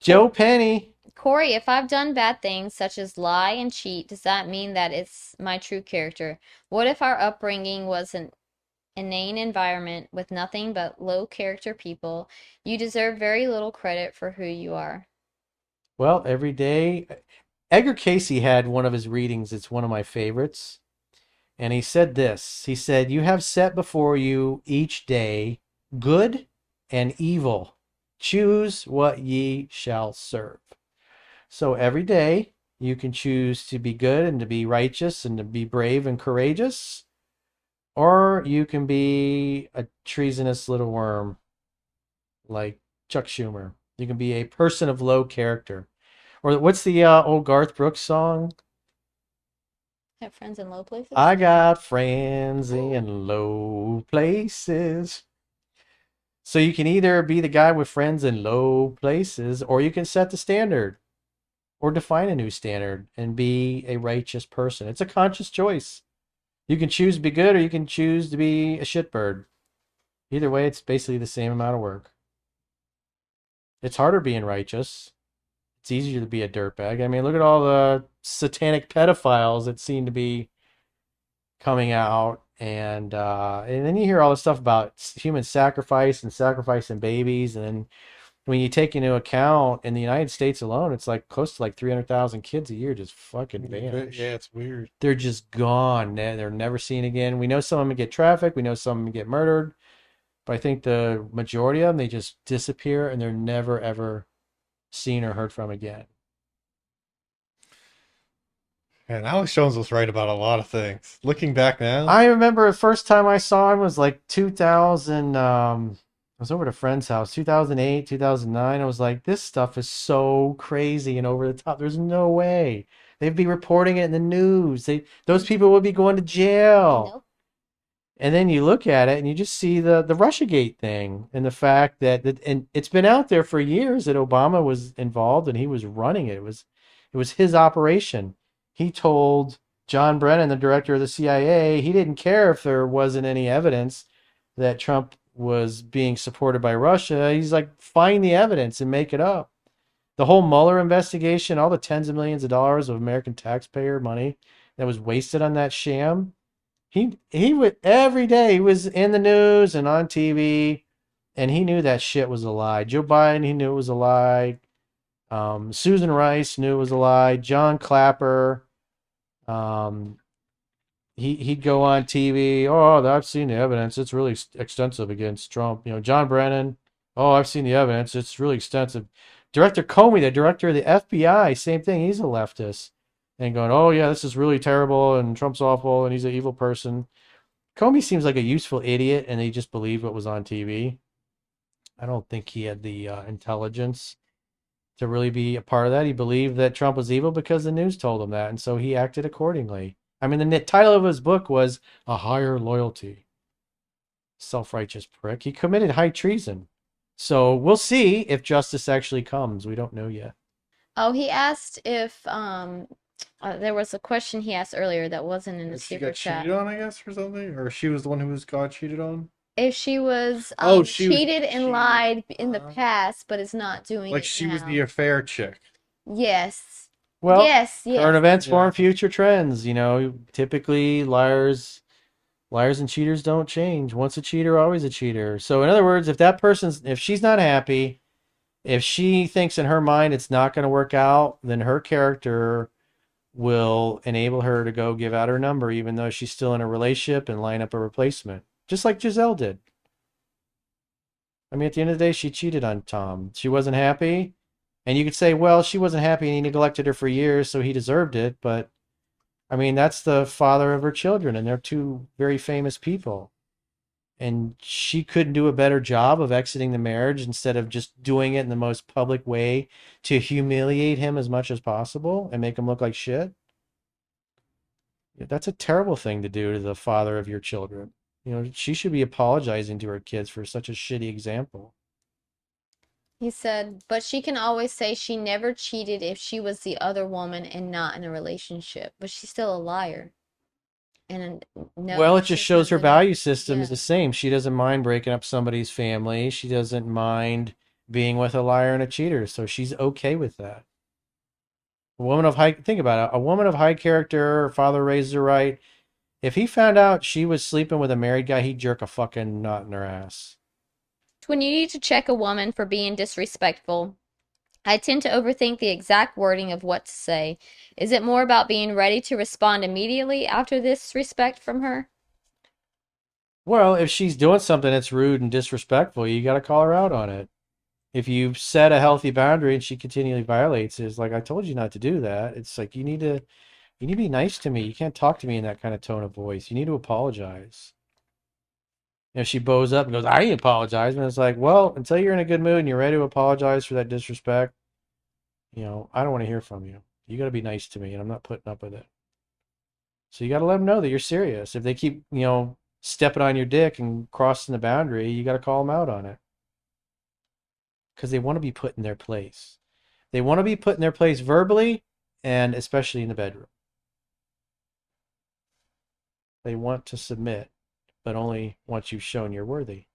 Joe Penny. Corey, if I've done bad things such as lie and cheat, does that mean that it's my true character? What if our upbringing was an inane environment with nothing but low character people? You deserve very little credit for who you are. Well, every day. Edgar Casey had one of his readings. It's one of my favorites. And he said this. He said, "You have set before you each day good and evil. Choose what ye shall serve." So every day you can choose to be good and to be righteous and to be brave and courageous, or you can be a treasonous little worm like Chuck Schumer. You can be a person of low character. Or what's the old Garth Brooks song? Have friends in low places? I got friends in low places. So you can either be the guy with friends in low places, or you can set the standard or define a new standard and be a righteous person. It's a conscious choice. You can choose to be good or you can choose to be a shitbird. Either way, it's basically the same amount of work. It's harder being righteous. It's easier to be a dirtbag. I mean, look at all the satanic pedophiles that seem to be coming out, and then you hear all this stuff about human sacrifice and sacrificing babies, and then when you take into account in the United States alone, it's like close to like 300,000 kids a year just fucking vanish. Yeah, it's weird. They're just gone. They're never seen again. We know some of them get trafficked. We know some of them get murdered. But I think the majority of them, they just disappear and they're never, ever seen or heard from again. And Alex Jones was right about a lot of things. Looking back now, I remember the first time I saw him was like 2000. I was over at a friend's house, 2008, 2009. I was like, this stuff is so crazy and over the top. There's no way. They'd be reporting it in the news. Those people would be going to jail. Nope. And then you look at it and you just see the Russiagate thing and the fact that and it's been out there for years that Obama was involved and he was running it. It was his operation. He told John Brennan, the director of the CIA, he didn't care if there wasn't any evidence that Trump was being supported by Russia. He's like, find the evidence and make it up. The whole Mueller investigation, all the tens of millions of dollars of American taxpayer money that was wasted on that sham. He would every day he was in the news and on TV, and he knew that shit was a lie. Joe Biden, he knew it was a lie. Susan Rice knew it was a lie. John Clapper, um, he'd go on TV. Oh, I've seen the evidence. It's really extensive against Trump. You know, John Brennan. Oh, I've seen the evidence. It's really extensive. Director Comey, the director of the FBI, same thing. He's a leftist, and going, oh yeah, this is really terrible, and Trump's awful, and he's an evil person. Comey seems like a useful idiot, and he just believed what was on TV. I don't think he had the intelligence to really be a part of that. He believed that Trump was evil because the news told him that, and so he acted accordingly. I mean, the title of his book was A Higher Loyalty. Self-righteous prick. He committed high treason. So we'll see if justice actually comes. We don't know yet. Oh, he asked if there was a question he asked earlier that wasn't in the she super got chat. cheated on, I guess, or something, or she was the one who was got cheated on. If she was Oh, she was cheated and cheated. lied in the past, but is not doing Like it she was the now. affair chick. Yes. Well, Yes, current yes. events Yeah. form future trends. You know, typically liars and cheaters don't change. Once a cheater, always a cheater. So in other words, if she's not happy, if she thinks in her mind it's not going to work out, then her character will enable her to go give out her number, even though she's still in a relationship and line up a replacement. Just like Giselle did. I mean, at the end of the day, she cheated on Tom. She wasn't happy. And you could say, well, she wasn't happy and he neglected her for years, so he deserved it. But I mean, that's the father of her children, and they're two very famous people. And she couldn't do a better job of exiting the marriage instead of just doing it in the most public way to humiliate him as much as possible and make him look like shit. That's a terrible thing to do to the father of your children. You know, she should be apologizing to her kids for such a shitty example. He said, but she can always say she never cheated if she was the other woman and not in a relationship. But she's still a liar. And no, Well, it just she's shows not her gonna. value system is Yeah. the same. She doesn't mind breaking up somebody's family. She doesn't mind being with a liar and a cheater, so she's okay with that. A woman of high, think about it, a woman of high character, her father raised her right. If he found out she was sleeping with a married guy, he'd jerk a fucking knot in her ass. When you need to check a woman for being disrespectful, I tend to overthink the exact wording of what to say. Is it more about being ready to respond immediately after disrespect from her? Well, if she's doing something that's rude and disrespectful, you got to call her out on it. If you set a healthy boundary and she continually violates it, it's like I told you not to do that. It's like you need to be nice to me. You can't talk to me in that kind of tone of voice. You need to apologize. She bows up and goes, I ain't apologize. And it's like, well, until you're in a good mood and you're ready to apologize for that disrespect, I don't want to hear from you. You got to be nice to me, and I'm not putting up with it. So you got to let them know that you're serious. If they keep, stepping on your dick and crossing the boundary, you got to call them out on it because they want to be put in their place. They want to be put in their place verbally and especially in the bedroom. They want to submit, but only once you've shown you're worthy.